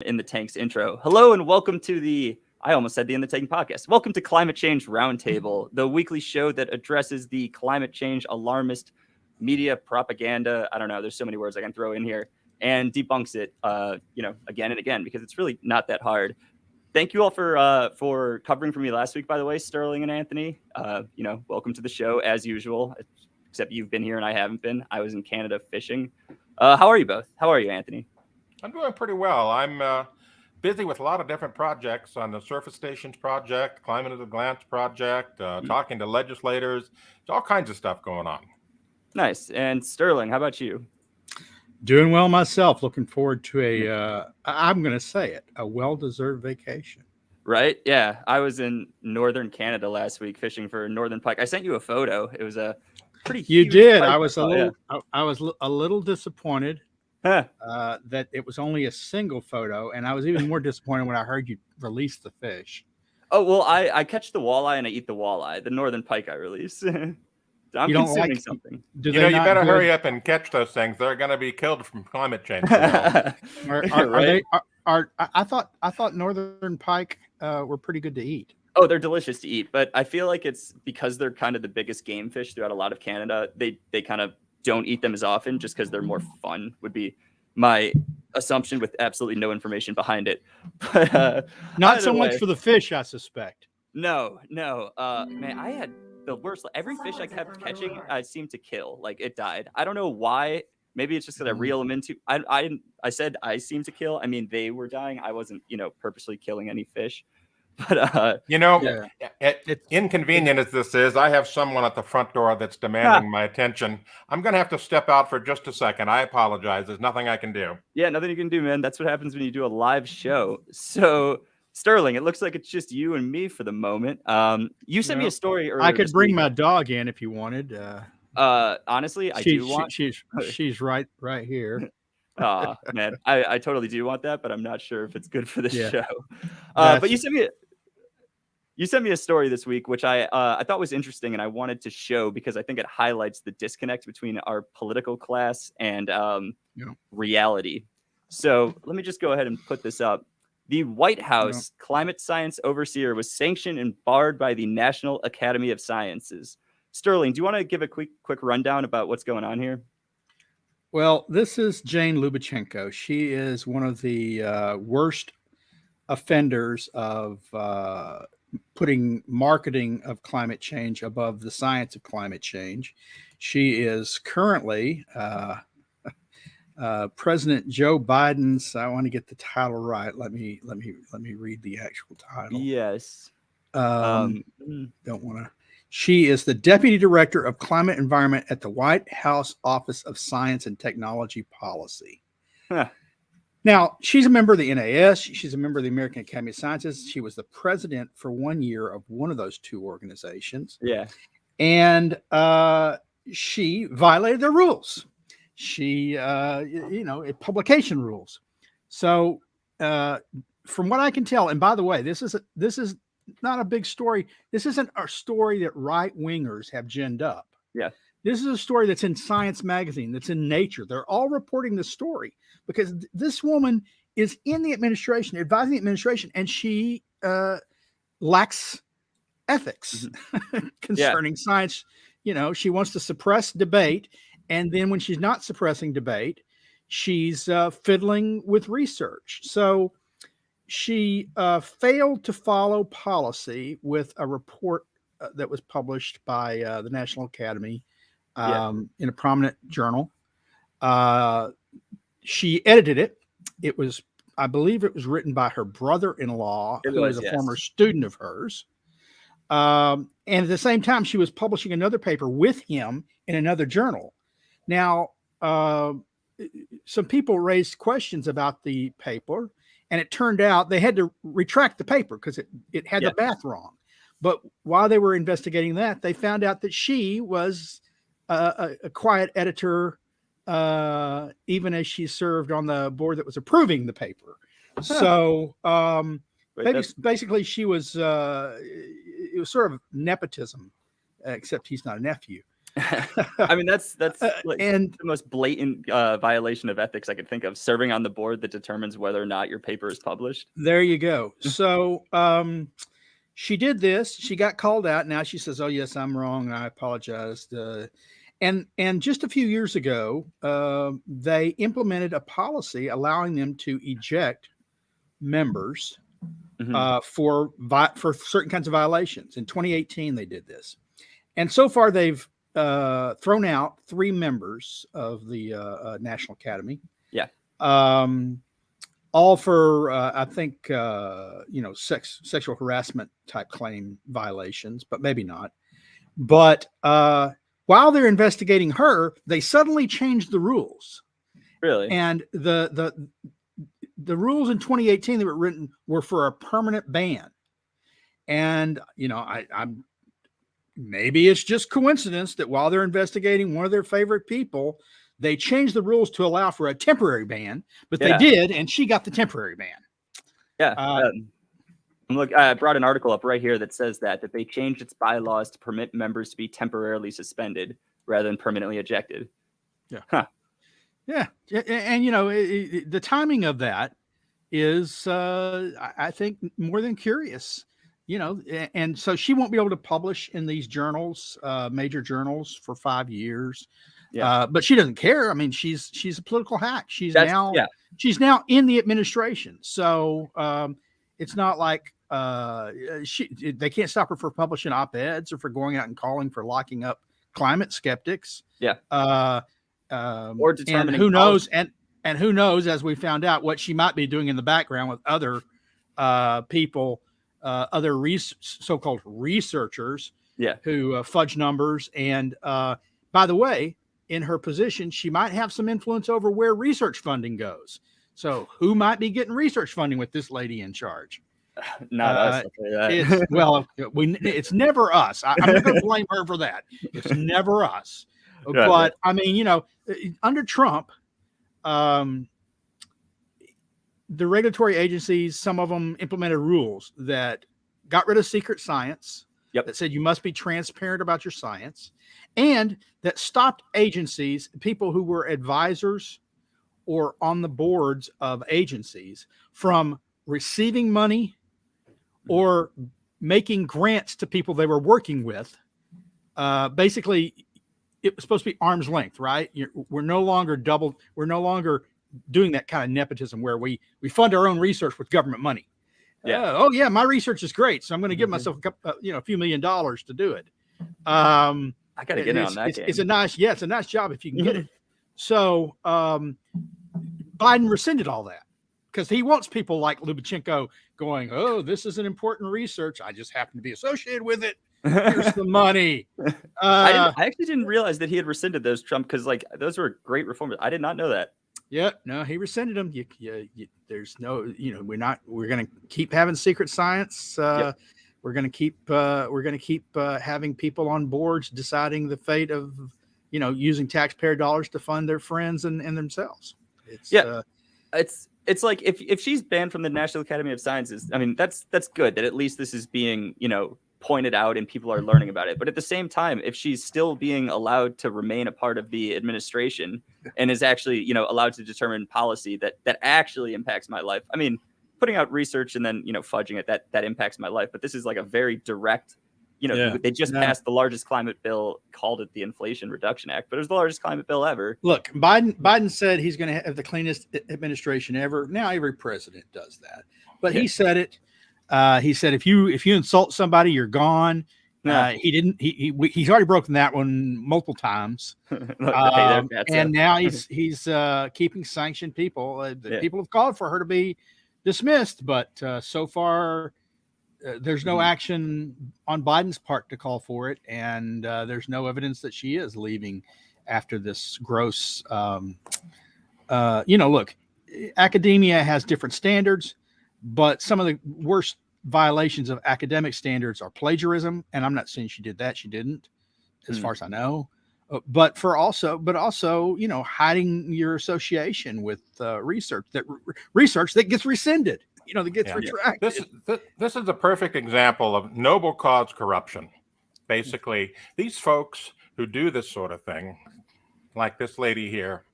in the Tanks intro. Hello and welcome to I almost said the In the Tank podcast. Welcome to Climate Change Roundtable, the weekly show that addresses the climate change alarmist media propaganda. I don't know, there's so many words I can throw in here, and debunks it, again and again, because it's really not that hard. Thank you all for covering for me last week, by the way, Sterling and Anthony. Welcome to the show as usual, except you've been here and I haven't been. I was in Canada fishing. How are you both? How are you, Anthony? I'm doing pretty well. I'm busy with a lot of different projects on the Surface Stations project, Climate at a Glance project, talking to legislators. There's all kinds of stuff going on. Nice. And Sterling, how about you? Doing well myself. Looking forward to I'm going to say it, a well-deserved vacation. Right? Yeah. I was in northern Canada last week fishing for northern pike. I sent you a photo. It was a pretty huge You did. pike. I was a little disappointed that it was only a single photo, and I was even more disappointed when I heard you release the fish. Oh, well, I catch the walleye and I eat the walleye. The northern pike I release. I'm consuming something. You better hurry up and catch those things. They're going to be killed from climate change. I thought northern pike were pretty good to eat. Oh, they're delicious to eat, but I feel like it's because they're kind of the biggest game fish throughout a lot of Canada. They kind of don't eat them as often just because they're more fun, would be my assumption with absolutely no information behind it. But not so much for the fish, I suspect. No. Man, I had the worst. Every fish I kept catching, I seemed to kill. Like, it died. I don't know why. Maybe it's just because I reel them into. I said I seemed to kill. I mean, they were dying. I wasn't, purposely killing any fish. But inconvenient as this is, I have someone at the front door that's demanding my attention. I'm going to have to step out for just a second. I apologize. There's nothing I can do. Yeah, nothing you can do, man. That's what happens when you do a live show. So, Sterling, it looks like it's just you and me for the moment. You sent me a story earlier. I could bring my dog in if you wanted. Honestly, I do want. She's right here. Man, I totally do want that, but I'm not sure if it's good for the show. But you sent me a story this week, which I thought was interesting, and I wanted to show because I think it highlights the disconnect between our political class and reality. So let me just go ahead and put this up. The White House climate science overseer was sanctioned and barred by the National Academy of Sciences. Sterling, do you want to give a quick rundown about what's going on here? Well, this is Jane Lubchenco. She is one of the worst offenders of putting marketing of climate change above the science of climate change. She is currently President Joe Biden's. I want to get the title right. Let me read the actual title. Yes. Don't want to. She is the Deputy Director of Climate Environment at the White House Office of Science and Technology Policy. Huh. Now, she's a member of the NAS. She's a member of the American Academy of Sciences. She was the president for 1 year of one of those two organizations. Yeah. And she violated their rules. She, publication rules. So from what I can tell, and by the way, this is not a big story. This isn't a story that right-wingers have ginned up. Yeah. This is a story that's in Science Magazine, that's in Nature. They're all reporting this story because this woman is in the administration, advising the administration, and she lacks ethics concerning science. She wants to suppress debate. And then when she's not suppressing debate, she's fiddling with research. So she failed to follow policy with a report that was published by the National Academy in a prominent journal. She edited it. I believe it was written by her brother-in-law, who was a former student of hers. And at the same time, she was publishing another paper with him in another journal. Now, some people raised questions about the paper, and it turned out they had to retract the paper because it had the math wrong. But while they were investigating that, they found out that she was a quiet editor, even as she served on the board that was approving the paper. So basically, she was it was sort of nepotism, except he's not a nephew. I mean, that's like and the most blatant violation of ethics I could think of, serving on the board that determines whether or not your paper is published. there you go. So she did this. She got called out. Now she says, "Oh yes, I'm wrong. I apologized." And just a few years ago, they implemented a policy allowing them to eject members for certain kinds of violations. In 2018, they did this, and so far they've thrown out 3 members of the National Academy. Yeah. All for I think sexual harassment type claim violations, but maybe not. But while they're investigating her, they suddenly changed the rules. Really? And the rules in 2018 that were written were for a permanent ban. And I'm maybe it's just coincidence that while they're investigating one of their favorite people, they changed the rules to allow for a temporary ban, but they did, and she got the temporary ban. Yeah. Look, I brought an article up right here that says that they changed its bylaws to permit members to be temporarily suspended rather than permanently ejected. Yeah. Huh. Yeah. And, the timing of that is, I think, more than curious. And so she won't be able to publish in these journals, major journals, for 5 years. Yeah. But she doesn't care. I mean, she's a political hack. She's now in the administration. So it's not like they can't stop her for publishing op-eds or for going out and calling for locking up climate skeptics. Yeah. Or determining who knows, and who knows, as we found out, what she might be doing in the background with other people. Other so-called researchers who fudge numbers. And by the way, in her position, she might have some influence over where research funding goes. So who might be getting research funding with this lady in charge? Not us. It's never us. I'm not going to blame her for that. It's never us. Right. But I mean, under Trump, the regulatory agencies, some of them implemented rules that got rid of secret science, that said you must be transparent about your science, and that stopped agencies, people who were advisors or on the boards of agencies, from receiving money or making grants to people they were working with. Basically, it was supposed to be arm's length, right? We're no longer doing that kind of nepotism where we fund our own research with government money. Yeah. My research is great, so I'm going to give myself a few $1 million to do it. I got to get in on that game. It's a nice job if you can get it. So Biden rescinded all that because he wants people like Lubchenco going, "Oh, this is an important research. I just happen to be associated with it. Here's the money." I actually didn't realize that he had rescinded those, Trump, because those were great reforms. I did not know that. Yeah, no, he rescinded them. There's no, we're going to keep having secret science. We're going to keep having people on boards deciding the fate of, using taxpayer dollars to fund their friends and themselves. It's like if she's banned from the National Academy of Sciences, I mean, that's good that at least this is being, pointed out and people are learning about it. But at the same time, if she's still being allowed to remain a part of the administration and is actually, allowed to determine policy that actually impacts my life. I mean, putting out research and then, fudging it, that impacts my life. But this is like a very direct, they just passed the largest climate bill, called it the Inflation Reduction Act, but it was the largest climate bill ever. Look, Biden said he's going to have the cleanest administration ever. Now every president does that, but he said it. He said, if you insult somebody, you're gone. He didn't. He's already broken that one multiple times. And now he's keeping sanctioned people. People have called for her to be dismissed, but so far there's no action on Biden's part to call for it, and there's no evidence that she is leaving after this gross. Look, academia has different standards. But some of the worst violations of academic standards are plagiarism, and I'm not saying she did that. She didn't, as far as I know. But also, hiding your association with research that gets rescinded. That gets retracted. This is a perfect example of noble cause corruption. Basically, these folks who do this sort of thing, like this lady here,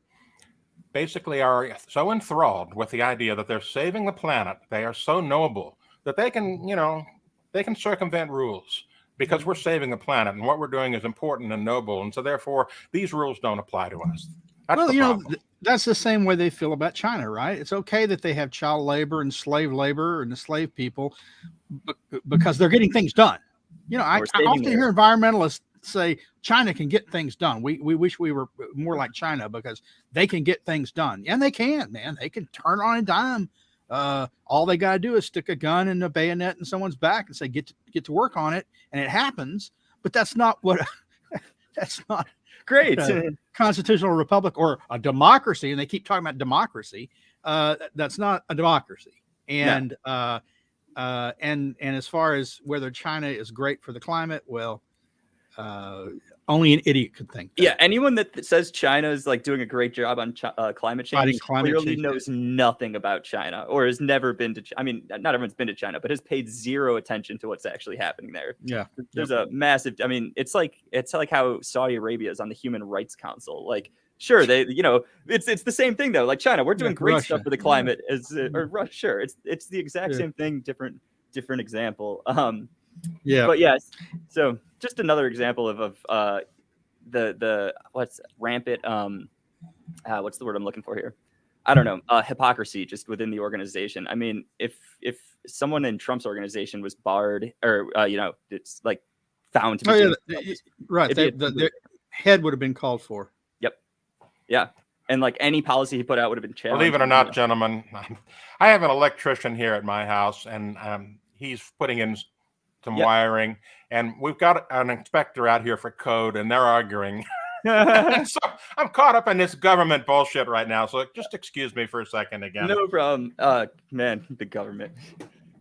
basically are so enthralled with the idea that they're saving the planet. They are so knowable that they can, they can circumvent rules because we're saving the planet and what we're doing is important and noble. And so therefore these rules don't apply to us. That's that's the same way they feel about China, right? It's okay that they have child labor and slave labor and the slave people because they're getting things done. I often hear environmentalists say China can get things done. We wish we were more like China because they can get things done. And they can, man. They can turn on a dime. All they got to do is stick a gun and a bayonet in someone's back and say, get to work on it. And it happens. But that's not that's not great. Constitutional republic or a democracy. And they keep talking about democracy. That's not a democracy. And, and as far as whether China is great for the climate, well, only an idiot could think that. Yeah, anyone that says China is like doing a great job on climate change clearly knows nothing about China or has never been to. I mean, not everyone's been to China, but has paid zero attention to what's actually happening there. Yeah, there's a massive. I mean, it's like how Saudi Arabia is on the Human Rights Council. Like, sure, they, it's the same thing though. Like China, we're doing great stuff for the climate. Or Russia, sure, it's the exact same thing, different example. But yes, so just another example of the what's rampant what's the word I'm looking for here? I don't know, hypocrisy just within the organization. I mean, if someone in Trump's organization was barred or it's like found to be right, the head would have been called for. Yep. Yeah. And like any policy he put out would have been challenged. Believe it or not, gentlemen, I have an electrician here at my house, and he's putting in some wiring, and we've got an inspector out here for code, and they're arguing. And so I'm caught up in this government bullshit right now. So just excuse me for a second again. No problem. Man, the government.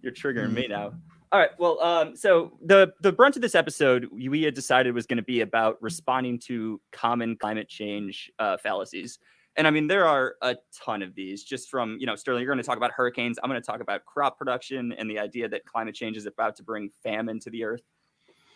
You're triggering me now. All right. Well, so the brunt of this episode we had decided was going to be about responding to common climate change fallacies. And I mean, there are a ton of these just from, Sterling, you're going to talk about hurricanes. I'm going to talk about crop production and the idea that climate change is about to bring famine to the earth.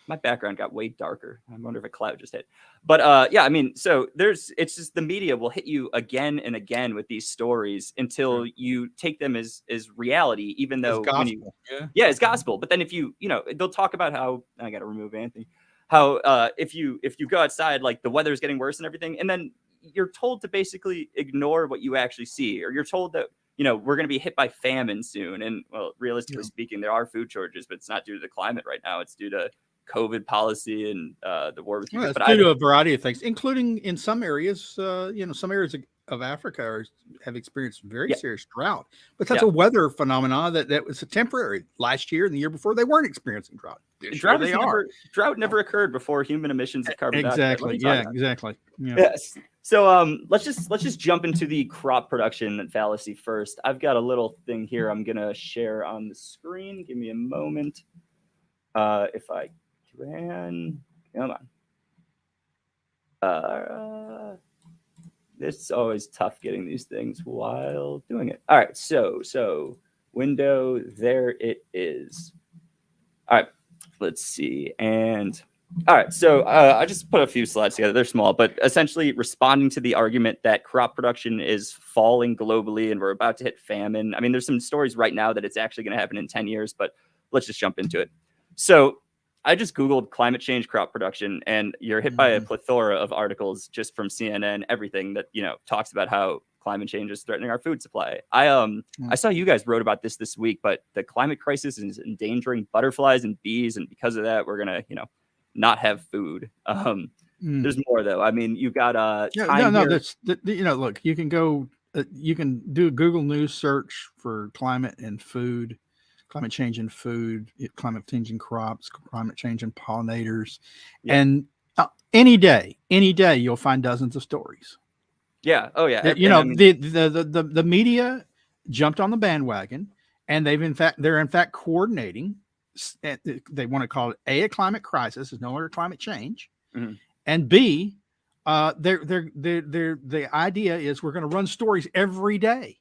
My background got way darker. I wonder if a cloud just hit. But I mean, so it's just the media will hit you again and again with these stories until you take them as reality, even though it's gospel. It's gospel. But then if they'll talk about how I got to remove Anthony, how if you go outside, like the weather is getting worse and everything, and then you're told to basically ignore what you actually see, or you're told that, we're going to be hit by famine soon. And well, realistically speaking, there are food shortages, but it's not due to the climate right now. It's due to COVID policy and the war with Ukraine. It's due to a variety of things, including in some areas, some areas of Africa have experienced very serious drought. But that's a weather phenomenon that was temporary. Last year and the year before, they weren't experiencing drought. Drought never occurred before human emissions of carbon dioxide. Exactly. Yeah. Yes. So let's just jump into the crop production fallacy first. I've got a little thing here I'm gonna share on the screen. Give me a moment. If I can, come on. It's always tough getting these things while doing it. All right, so window, there it is. All right, let's see. And all right, so I just put a few slides together. They're small, but essentially responding to the argument that crop production is falling globally and we're about to hit famine. I mean, there's some stories right now that it's actually going to happen in 10 years, but let's just jump into it. So I just Googled climate change crop production, and you're hit by a plethora of articles just from CNN, everything that, talks about how climate change is threatening our food supply. I saw you guys wrote about this week, but the climate crisis is endangering butterflies and bees. And because of that, we're going to, not have food. There's more though. I mean, you've got look, you can go, you can do a Google News search for climate and food. Climate change in food, climate change in crops, climate change in pollinators. And any day you'll find dozens of stories. Yeah. Oh yeah. The media jumped on the bandwagon, and they're in fact coordinating. They want to call it a climate crisis. It's no longer climate change. Mm-hmm. And B, the idea is we're going to run stories every day.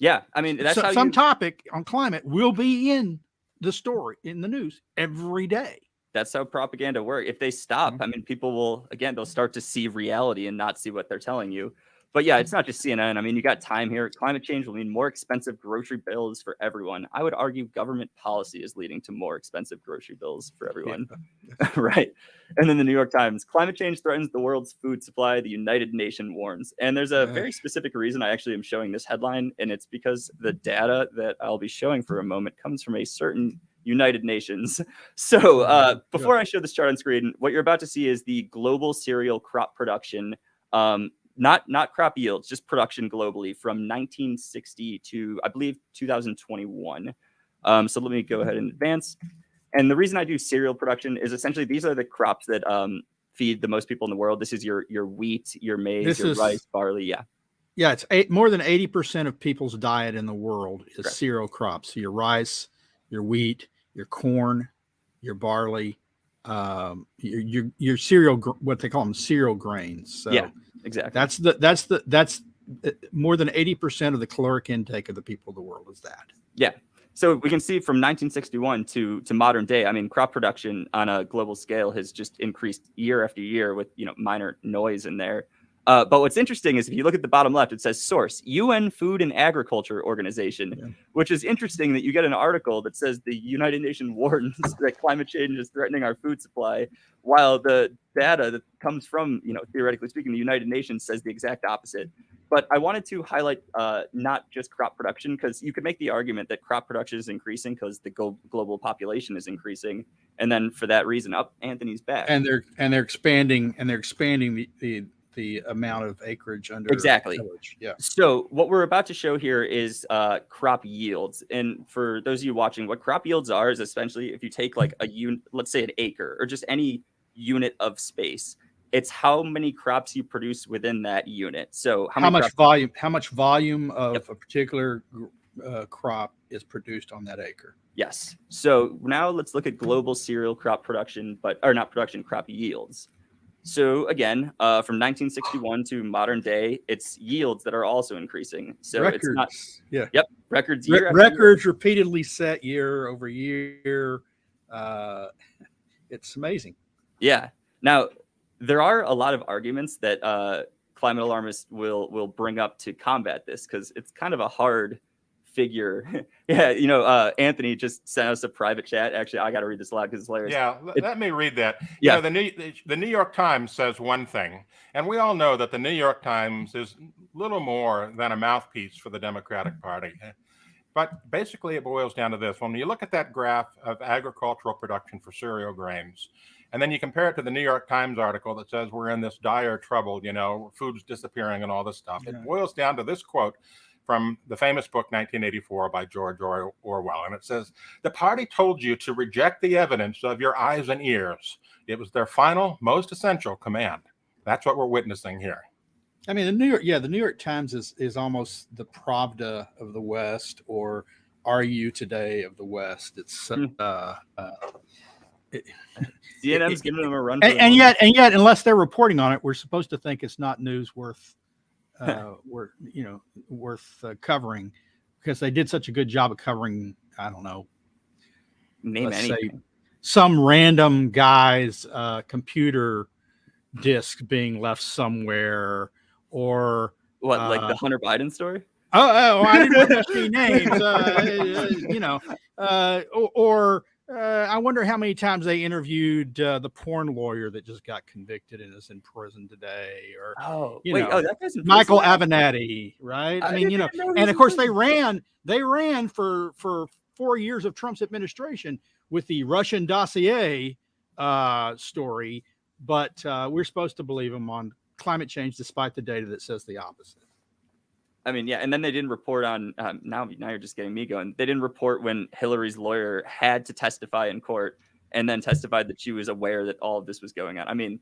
Yeah, I mean, that's some topic on climate will be in the story in the news every day. that's how propaganda works. If they stop, I mean, people will, again, they'll start to see reality and not see what they're telling you. But yeah, it's not just CNN. I mean, you got time here. Climate change will mean more expensive grocery bills for everyone. I would argue government policy is leading to more expensive grocery bills for everyone. Yeah. Right. And then the New York Times, climate change threatens the world's food supply. The United Nations warns. And there's a very specific reason I actually am showing this headline. And it's because the data that I'll be showing for a moment comes from a certain United Nations. So before I show this chart on screen, what you're about to see is the global cereal crop production, not crop yields, just production globally from 1960 to, I believe, 2021. So let me go ahead and advance. And the reason I do cereal production is essentially these are the crops that feed the most people in the world. This is your wheat, your maize, your rice, barley. Yeah. Yeah, it's more than 80% of people's diet in the world is Correct. Cereal crops. So your rice, your wheat, your corn, your barley, your cereal, what they call them, cereal grains. So yeah, exactly. That's more than 80% of the caloric intake of the people of the world is that. Yeah. So we can see from 1961 to modern day, I mean, crop production on a global scale has just increased year after year with, minor noise in there. But what's interesting is if you look at the bottom left, it says source, UN Food and Agriculture Organization, which is interesting that you get an article that says the United Nations warns that climate change is threatening our food supply, while the data that comes from, theoretically speaking, the United Nations says the exact opposite. But I wanted to highlight not just crop production, because you could make the argument that crop production is increasing because the global population is increasing, and then for that reason, Anthony's back. And they're expanding the amount of acreage under exactly tillage. Yeah. So what we're about to show here is crop yields, and for those of you watching, what crop yields are is essentially if you take like a unit, let's say an acre or just any unit of space. It's how many crops you produce within that unit. So how much volume of a particular crop is produced on that acre. Yes. So now let's look at global cereal crop production, crop yields. So again, from 1961 to modern day, it's yields that are also increasing. So records. It's not. Yeah. Yep. Records. Records repeatedly set year over year. It's amazing. Yeah. Now, there are a lot of arguments that climate alarmists will bring up to combat this, because it's kind of a hard figure. Yeah, Anthony just sent us a private chat. Actually, I got to read this aloud because it's hilarious. Yeah, let me read that. Yeah. The New York Times says one thing, and we all know that the New York Times is little more than a mouthpiece for the Democratic Party. But basically, it boils down to this. When you look at that graph of agricultural production for cereal grains, and then you compare it to the New York Times article that says we're in this dire trouble, food's disappearing and all this stuff. Yeah. It boils down to this quote from the famous book 1984 by George Orwell. And it says, "The party told you to reject the evidence of your eyes and ears. It was their final, most essential command." That's what we're witnessing here. I mean, the New York Times is almost the Pravda of the West, or Are You Today of the West. It's CNN's giving them a run. And yet, unless they're reporting on it, we're supposed to think it's not news worth covering, because they did such a good job of covering. I don't know. Name anything. Some random guy's computer disk being left somewhere, or what, like the Hunter Biden story? Oh, I didn't want to see names. I wonder how many times they interviewed the porn lawyer that just got convicted and is in prison today, or that guy's in Michael Avenatti, right? I mean, and of course they ran for 4 years of Trump's administration with the Russian dossier story, but we're supposed to believe him on climate change despite the data that says the opposite. I mean, yeah, and then they didn't report on, now you're just getting me going. They didn't report when Hillary's lawyer had to testify in court and then testified that she was aware that all of this was going on. I mean,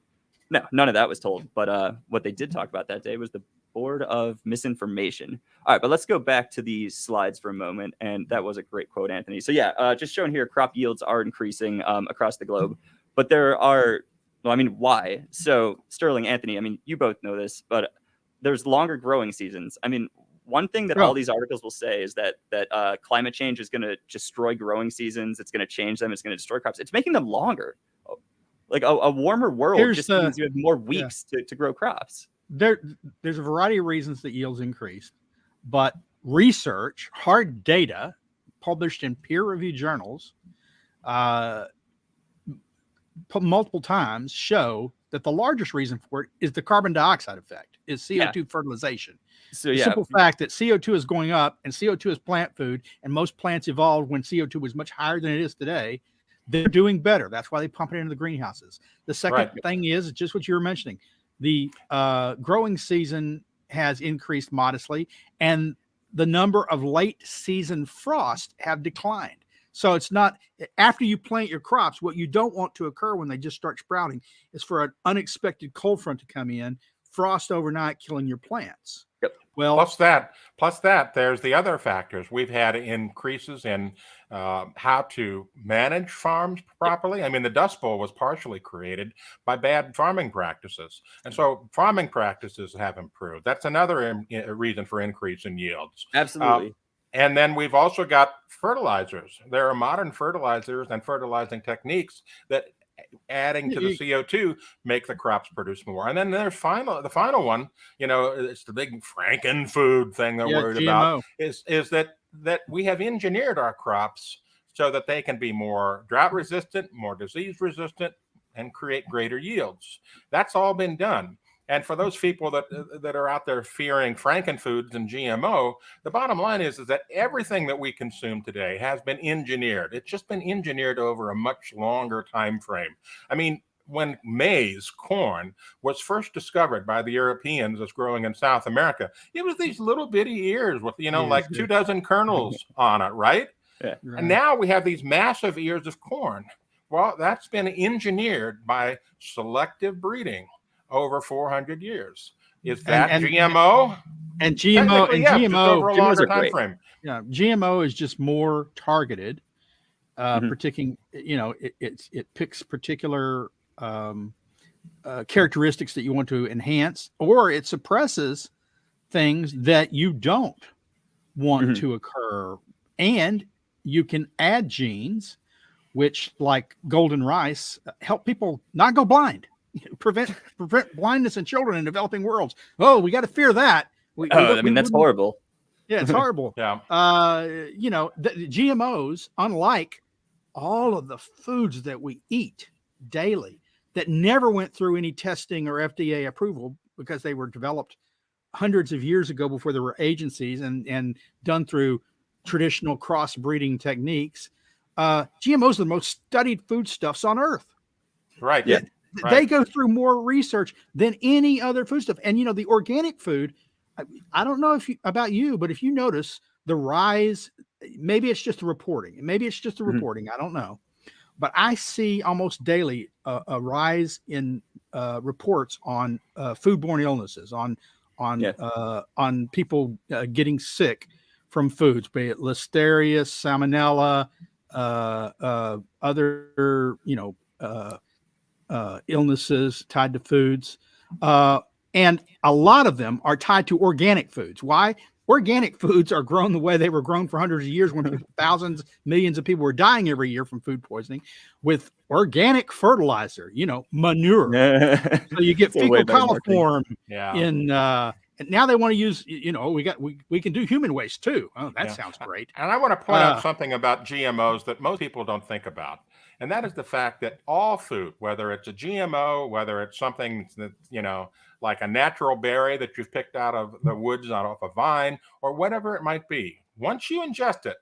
no, none of that was told. But what they did talk about that day was the Board of Misinformation. All right, but let's go back to these slides for a moment. And that was a great quote, Anthony. So yeah, just showing here, crop yields are increasing across the globe. But there are, why? So Sterling, Anthony, you both know this, but there's longer growing seasons. I mean, one thing that all these articles will say is that climate change is going to destroy growing seasons. It's going to change them. It's going to destroy crops. It's making them longer. like a warmer world Here's just the- means you have more weeks to grow crops. There's a variety of reasons that yields increase, but research, hard data published in peer-reviewed journals multiple times show that the largest reason for it is the carbon dioxide effect, is CO2 fertilization. So The simple fact that CO2 is going up, and CO2 is plant food, and most plants evolved when CO2 was much higher than it is today. They're doing better. That's why they pump it into the greenhouses. The second thing is just what you were mentioning. The growing season has increased modestly, and the number of late season frost have declined. So it's not after you plant your crops. What you don't want to occur when they just start sprouting is for an unexpected cold front to come in, frost overnight, killing your plants. Yep. Well, plus that, there's the other factors. We've had increases in how to manage farms properly. I mean, the Dust Bowl was partially created by bad farming practices. And so farming practices have improved. That's another reason for increase in yields. Absolutely. And then we've also got fertilizers. There are modern fertilizers and fertilizing techniques that adding to the CO2 make the crops produce more. And then there's the final one, it's the big Frankenfood thing that we're worried about is that we have engineered our crops so that they can be more drought resistant, more disease resistant, and create greater yields. That's all been done. And for those people that are out there fearing Frankenfoods and GMO, the bottom line is that everything that we consume today has been engineered. It's just been engineered over a much longer time frame. I mean, when maize, corn, was first discovered by the Europeans as growing in South America, it was these little bitty ears with, like 24 kernels on it, right? Yeah. And now we have these massive ears of corn. Well, that's been engineered by selective breeding over 400 years. Is that GMO? And GMO over a longer time frame. Yeah, GMO is just more targeted, particular. It picks particular characteristics that you want to enhance, or it suppresses things that you don't want to occur. And you can add genes, which, like golden rice, help people not go blind. Prevent blindness in children in developing worlds. Oh, we got to fear that. That's horrible. Yeah, it's horrible. Yeah. The GMOs, unlike all of the foods that we eat daily, that never went through any testing or FDA approval because they were developed hundreds of years ago before there were agencies and done through traditional crossbreeding techniques. GMOs are the most studied foodstuffs on earth. Right. Yeah. They go through more research than any other foodstuff. And, the organic food, I don't know about you, but if you notice the rise, maybe it's just the reporting. I don't know. But I see almost daily a rise in reports on foodborne illnesses, on people getting sick from foods, be it Listeria, Salmonella, other, illnesses tied to foods. And a lot of them are tied to organic foods. Why? Organic foods are grown the way they were grown for hundreds of years when thousands, millions of people were dying every year from food poisoning with organic fertilizer, manure. So you get fecal coliform and now they want to use, we can do human waste too. Oh, that sounds great. And I want to point out something about GMOs that most people don't think about. And that is the fact that all food, whether it's a GMO, whether it's something that, like a natural berry that you've picked out of the woods off a vine or whatever it might be, once you ingest it,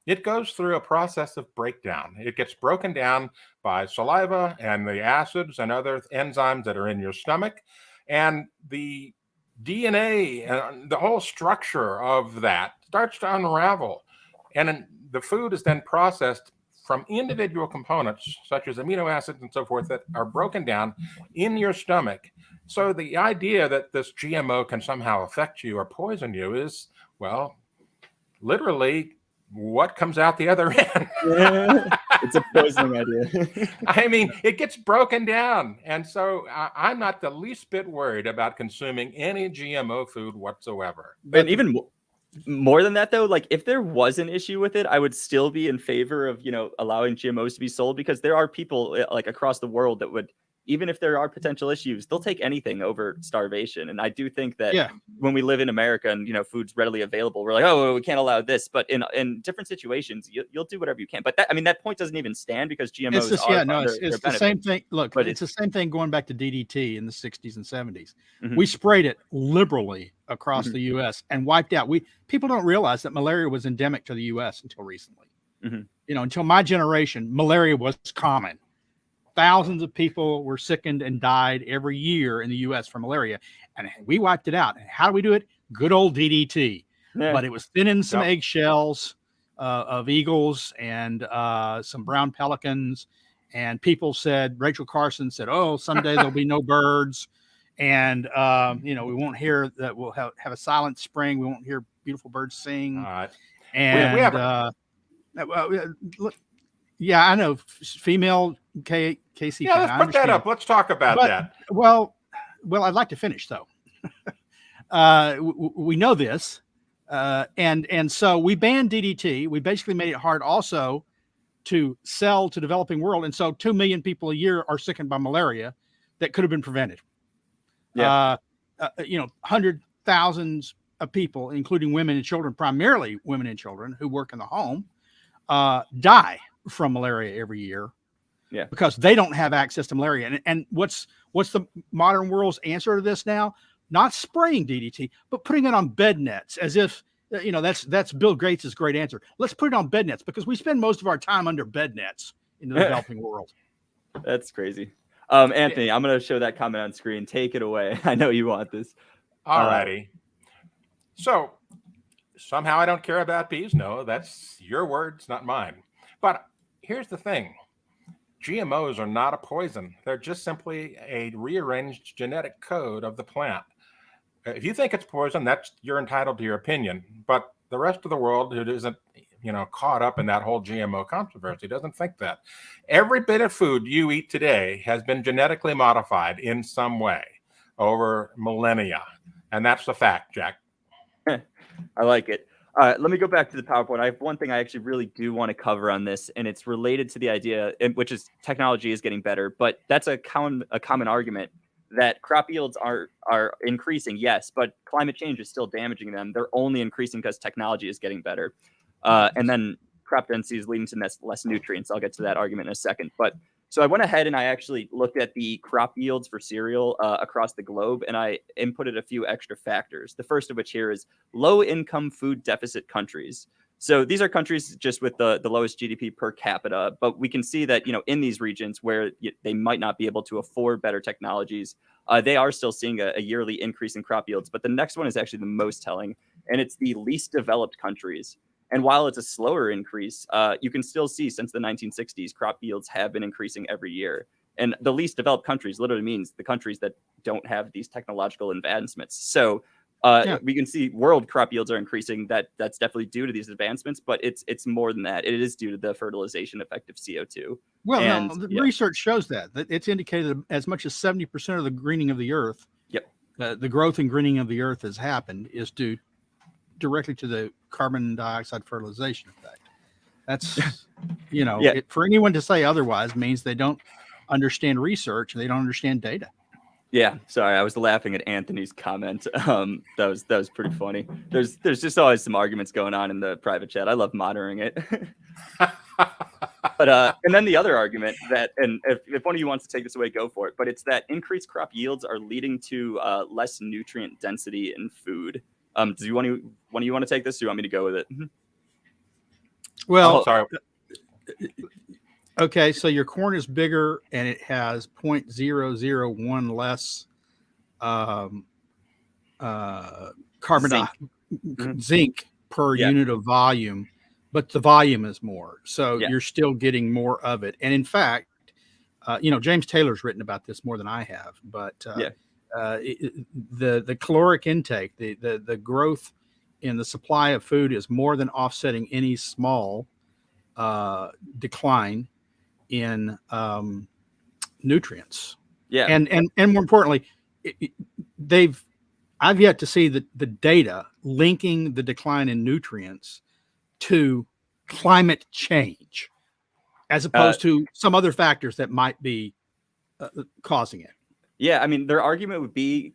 it goes through a process of breakdown. It gets broken down by saliva and the acids and other enzymes that are in your stomach. And the DNA and the whole structure of that starts to unravel. And the food is then processed from individual components, such as amino acids and so forth, that are broken down in your stomach. So the idea that this GMO can somehow affect you or poison you is, well, literally what comes out the other end. It's a poisoning idea. I mean, it gets broken down. And so I'm not the least bit worried about consuming any GMO food whatsoever. And even More than that, though, like if there was an issue with it, I would still be in favor of, allowing GMOs to be sold, because there are people like across the world that would, even if there are potential issues, they'll take anything over starvation. And I do think that when we live in America and, food's readily available, we're like, oh, well, we can't allow this. But in different situations, you'll do whatever you can. But that point doesn't even stand, because GMOs it's the same thing. Look, but it's the same thing going back to DDT in the 60s and 70s. Mm-hmm. We sprayed it liberally across the U.S. and wiped out. People don't realize that malaria was endemic to the U.S. until recently. Mm-hmm. Until my generation, malaria was common. Thousands of people were sickened and died every year in the U.S. from malaria, and we wiped it out. And how do we do it? Good old DDT. Yeah. But it was thin in some eggshells of eagles and some brown pelicans. And people said, Rachel Carson said, "Oh, someday there'll be no birds, and we won't hear that. We'll have a silent spring. We won't hear beautiful birds sing." All right. And look. Yeah, I know. Female Casey. Yeah, let's put that up. Let's talk about that. Well, I'd like to finish though. We know this, and so we banned DDT. We basically made it hard also to sell to developing world, and so 2 million people a year are sickened by malaria that could have been prevented. Yeah, hundred thousands of people, including women and children, primarily women and children who work in the home, die from malaria every year, because they don't have access to malaria. And what's the modern world's answer to this now? Not spraying DDT, but putting it on bed nets, as if that's Bill Gates' great answer. Let's put it on bed nets, because we spend most of our time under bed nets in the developing world. That's crazy. Anthony, I'm going to show that comment on screen. Take it away. I know you want this. All righty. So somehow I don't care about bees. No, that's your words, not mine. But here's the thing. GMOs are not a poison. They're just simply a rearranged genetic code of the plant. If you think it's poison, you're entitled to your opinion. But the rest of the world who isn't, caught up in that whole GMO controversy doesn't think that. Every bit of food you eat today has been genetically modified in some way over millennia. And that's the fact, Jack. I like it. Let me go back to the PowerPoint. I have one thing I actually really do want to cover on this, and it's related to the idea, which is technology is getting better, but that's a common argument that crop yields are increasing, yes, but climate change is still damaging them. They're only increasing because technology is getting better. And then crop density is leading to less nutrients. I'll get to that argument in a second. But so I went ahead and I actually looked at the crop yields for cereal across the globe, and I inputted a few extra factors. The first of which here is low-income food deficit countries. So these are countries just with the lowest GDP per capita, but we can see that, in these regions where they might not be able to afford better technologies, they are still seeing a yearly increase in crop yields. But the next one is actually the most telling, and it's the least developed countries. And while it's a slower increase, you can still see since the 1960s, crop yields have been increasing every year. And the least developed countries literally means the countries that don't have these technological advancements. So we can see world crop yields are increasing. That's definitely due to these advancements, but it's more than that. It is due to the fertilization effect of CO2. Well, the research shows that it's indicated as much as 70% of the greening of the earth. Yep. The growth and greening of the earth has happened is due directly to the carbon dioxide fertilization effect. That's, for anyone to say otherwise means they don't understand research and they don't understand data. Yeah, sorry, I was laughing at Anthony's comment. That was pretty funny. There's just always some arguments going on in the private chat. I love monitoring it. But and then the other argument that, and if one of you wants to take this away, go for it. But it's that increased crop yields are leading to less nutrient density in food. Do you want to take this? Or do you want me to go with it? Well, sorry. Okay, so your corn is bigger and it has 0.001 less zinc per unit of volume, but the volume is more. So you're still getting more of it. And in fact, James Taylor's written about this more than I have, but the caloric intake, the growth in the supply of food is more than offsetting any small decline in nutrients. Yeah. And more importantly, I've yet to see the data linking the decline in nutrients to climate change, as opposed to some other factors that might be causing it. Yeah, I mean, their argument would be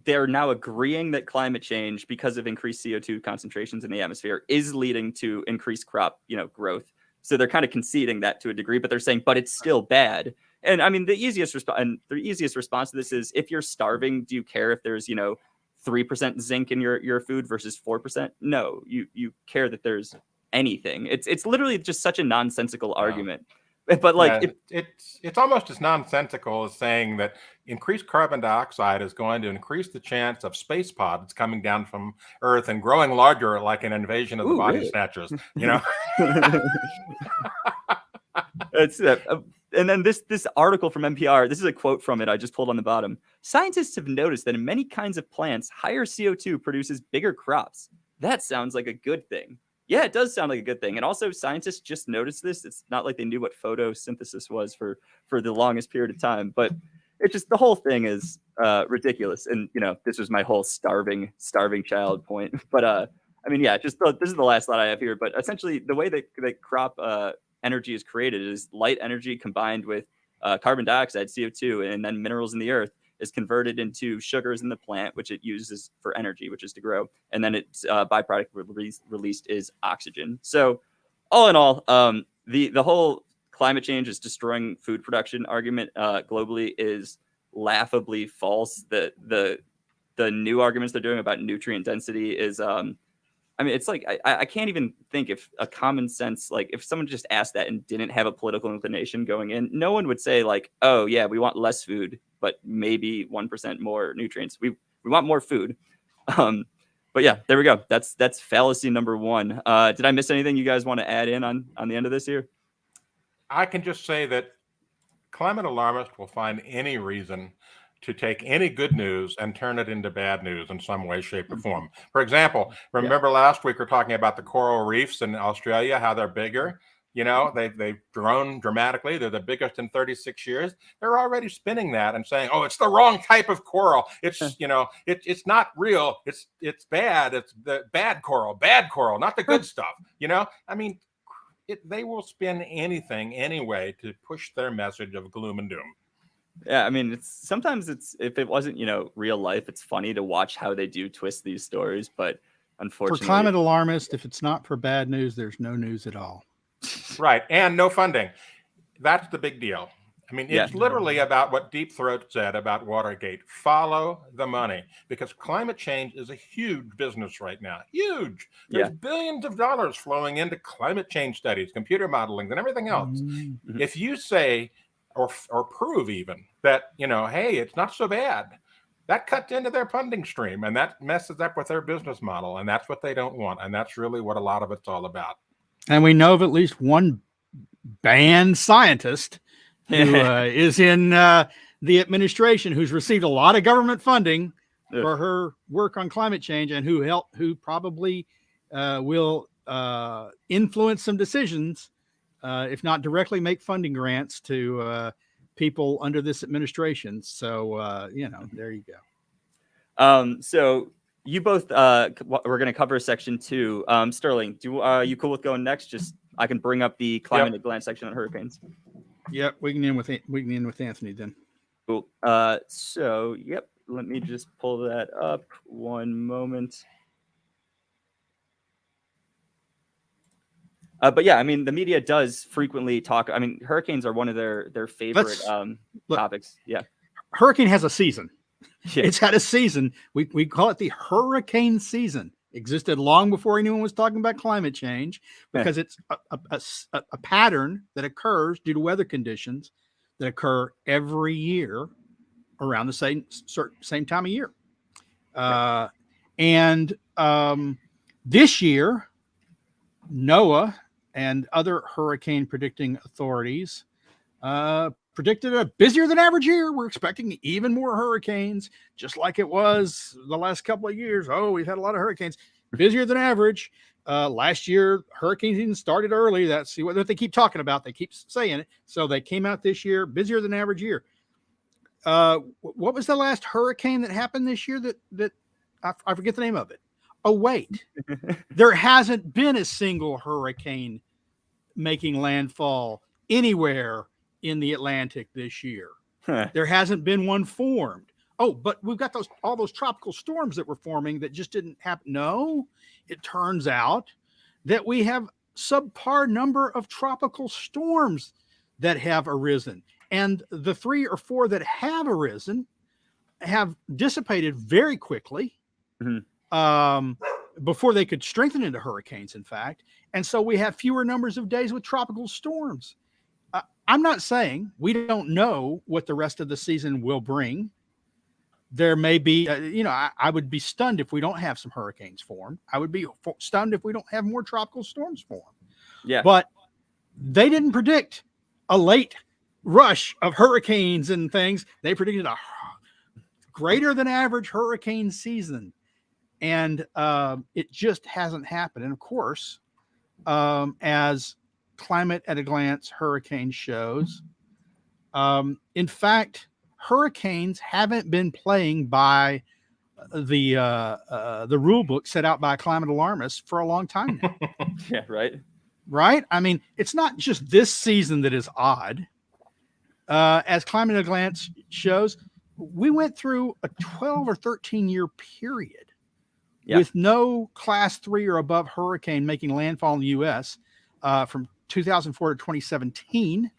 they're now agreeing that climate change, because of increased CO2 concentrations in the atmosphere, is leading to increased crop, growth. So they're kind of conceding that to a degree, but they're saying, but it's still bad. And I mean, the easiest response to this is, if you're starving, do you care if there's 3% zinc in your food versus 4%? No, you care that there's anything. It's literally just such a nonsensical argument. But like, it's almost as nonsensical as saying that increased carbon dioxide is going to increase the chance of space pods coming down from Earth and growing larger, like an invasion of the body really? snatchers. It's and then this article from NPR. This is a quote from it. I just pulled on the bottom. Scientists have noticed that in many kinds of plants, higher CO2 produces bigger crops. That sounds like a good thing. Yeah, it does sound like a good thing. And also, scientists just noticed this. It's not like they knew what photosynthesis was for the longest period of time. But it just, the whole thing is ridiculous. And, this was my whole starving child point. But, I mean, yeah, this is the last slide I have here. But essentially, the way that crop energy is created is light energy combined with carbon dioxide, CO2, and then minerals in the earth is converted into sugars in the plant, which it uses for energy, which is to grow. And then its byproduct released is oxygen. So all in all, the whole climate change is destroying food production argument globally is laughably false. The new arguments they're doing about nutrient density is, I mean, it's like, I can't even think if a common sense, like if someone just asked that and didn't have a political inclination going in, no one would say like, oh yeah, we want less food, but maybe 1% more nutrients. We want more food. But yeah, there we go. That's fallacy number one. Did I miss anything you guys want to add in on the end of this here? I can just say that climate alarmists will find any reason to take any good news and turn it into bad news in some way, shape, or form. For example, remember last week we were talking about the coral reefs in Australia, how they're bigger. They've grown dramatically. They're the biggest in 36 years. They're already spinning that and saying, "Oh, it's the wrong type of coral. It's it's not real. It's bad. It's the bad coral, not the good stuff." I mean, they will spin anything anyway to push their message of gloom and doom. Yeah, I mean, sometimes if it wasn't real life, it's funny to watch how they do twist these stories. But unfortunately, for climate alarmists, if it's not for bad news, there's no news at all. Right. And no funding. That's the big deal. I mean, it's literally about what Deep Throat said about Watergate. Follow the money, because climate change is a huge business right now. Huge. There's billions of dollars flowing into climate change studies, computer modeling, and everything else. Mm-hmm. If you say or prove even that, hey, it's not so bad, that cuts into their funding stream, and that messes up with their business model. And that's what they don't want. And that's really what a lot of it's all about. And we know of at least one banned scientist who is in the administration, who's received a lot of government funding for her work on climate change, and who probably will influence some decisions, if not directly make funding grants to people under this administration. So, there you go. So you both, we're going to cover section 2. Sterling, you cool with going next? Just I can bring up the climate at glance section on hurricanes. Yep, we can end with Anthony then. Cool. So let me just pull that up. One moment. But yeah, I mean, the media does frequently talk. I mean, hurricanes are one of their favorite topics. Yeah, hurricane has a season. Yeah. It's had a season. We call it the hurricane season. Existed long before anyone was talking about climate change, because it's a pattern that occurs due to weather conditions that occur every year around the same time of year. And this year, NOAA and other hurricane predicting authorities predicted a busier than average year. We're expecting even more hurricanes, just like it was the last couple of years. Oh, we've had a lot of hurricanes, busier than average. Last year, hurricanes even started early. That's what they keep talking about. They keep saying it. So they came out this year, busier than average year. What was the last hurricane that happened this year that I forget the name of it. Oh, wait, there hasn't been a single hurricane making landfall anywhere in the Atlantic this year. There hasn't been one formed. Oh, but we've got all those tropical storms that were forming that just didn't happen. No, it turns out that we have subpar number of tropical storms that have arisen. And the 3 or 4 that have arisen have dissipated very quickly before they could strengthen into hurricanes, in fact. And so we have fewer numbers of days with tropical storms. I'm not saying we don't know what the rest of the season will bring. There may be, I would be stunned if we don't have some hurricanes form. I would be stunned if we don't have more tropical storms form. Yeah. But they didn't predict a late rush of hurricanes and things. They predicted a greater than average hurricane season. And it just hasn't happened. And of course, as Climate at a Glance hurricane shows, in fact, hurricanes haven't been playing by the rule book set out by climate alarmists for a long time now. Yeah, right. Right? I mean, it's not just this season that is odd. As Climate at a Glance shows, we went through a 12 or 13 year period with no class 3 or above hurricane making landfall in the U.S. From 2004 to 2017,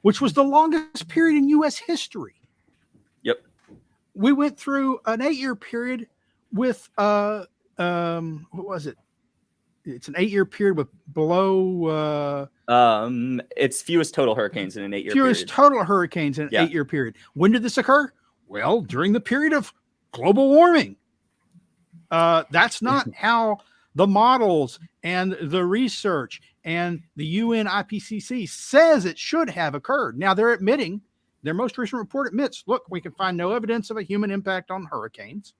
which was the longest period in U.S. history. Yep. We went through an 8-year period with what was it? It's an 8-year period with below it's fewest total hurricanes in an 8-year fewest period. total hurricanes in an 8-year period. When did this occur? Well, during the period of global warming. That's not how the models and the research and the UN IPCC says it should have occurred. Now they're admitting, their most recent report admits, look, we can find no evidence of a human impact on hurricanes.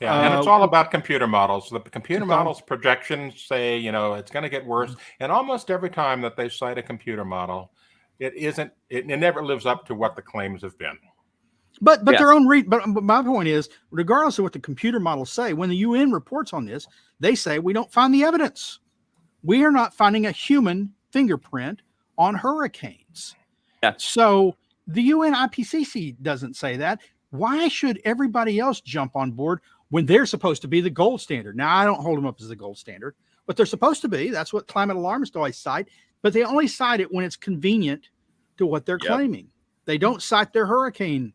Yeah, and it's all about computer models. The computer models projections say, it's going to get worse. And almost every time that they cite a computer model, it never lives up to what the claims have been. But their own but my point is, regardless of what the computer models say, when the UN reports on this, they say we don't find the evidence. We are not finding a human fingerprint on hurricanes. Yeah. So the UN IPCC doesn't say that. Why should everybody else jump on board when they're supposed to be the gold standard? Now, I don't hold them up as the gold standard, but they're supposed to be. That's what climate alarmists always cite. But they only cite it when it's convenient to what they're claiming. They don't cite their hurricane,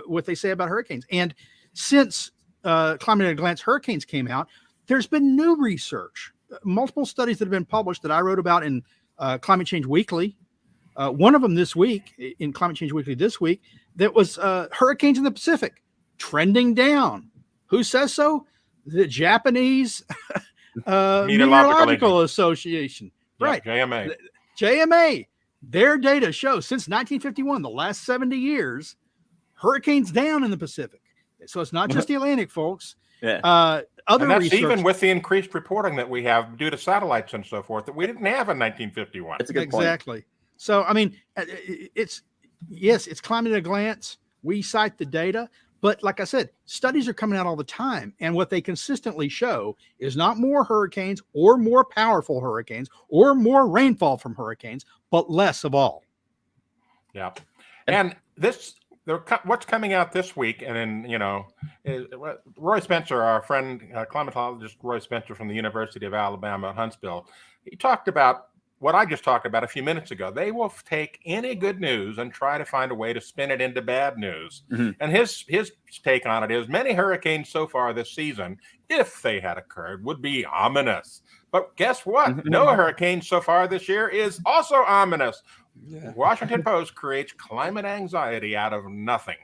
what they say about hurricanes. And since Climate at a Glance hurricanes came out, there's been new research, multiple studies that have been published that I wrote about in Climate Change Weekly. One of them this week, in Climate Change Weekly this week, that was hurricanes in the Pacific trending down. Who says so? The Japanese Meteorological Association. Yeah, Right. JMA. JMA. Their data shows since 1951, the last 70 years, hurricanes down in the Pacific. So it's not just the Atlantic, folks. Yeah. And that's even with the increased reporting that we have due to satellites and so forth that we didn't have in 1951. That's a good point. Exactly. So, I mean, it's Climate at a Glance. We cite the data, but like I said, studies are coming out all the time. And what they consistently show is not more hurricanes or more powerful hurricanes or more rainfall from hurricanes, but less of all. Yeah. And what's coming out this week, and then, Roy Spencer, our friend, climatologist Roy Spencer from the University of Alabama at Huntsville, he talked about what I just talked about a few minutes ago. They will take any good news and try to find a way to spin it into bad news. Mm-hmm. And his take on it is many hurricanes so far this season, if they had occurred, would be ominous. But guess what? Mm-hmm. No hurricane so far this year is also ominous. Yeah. Washington Post creates climate anxiety out of nothing.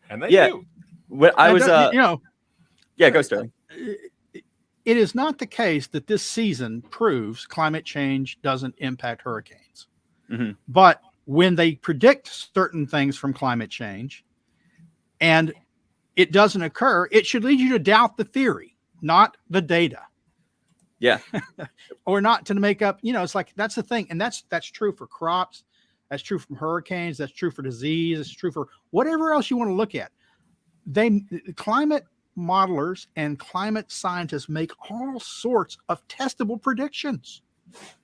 And they do. When I was, go Sterling. It is not the case that this season proves climate change doesn't impact hurricanes. Mm-hmm. But when they predict certain things from climate change and it doesn't occur, it should lead you to doubt the theory, not the data. Yeah. Or not to make up, it's like, that's the thing. And that's true for crops. That's true from hurricanes. That's true for disease. It's true for whatever else you want to look at. Climate modelers and climate scientists make all sorts of testable predictions.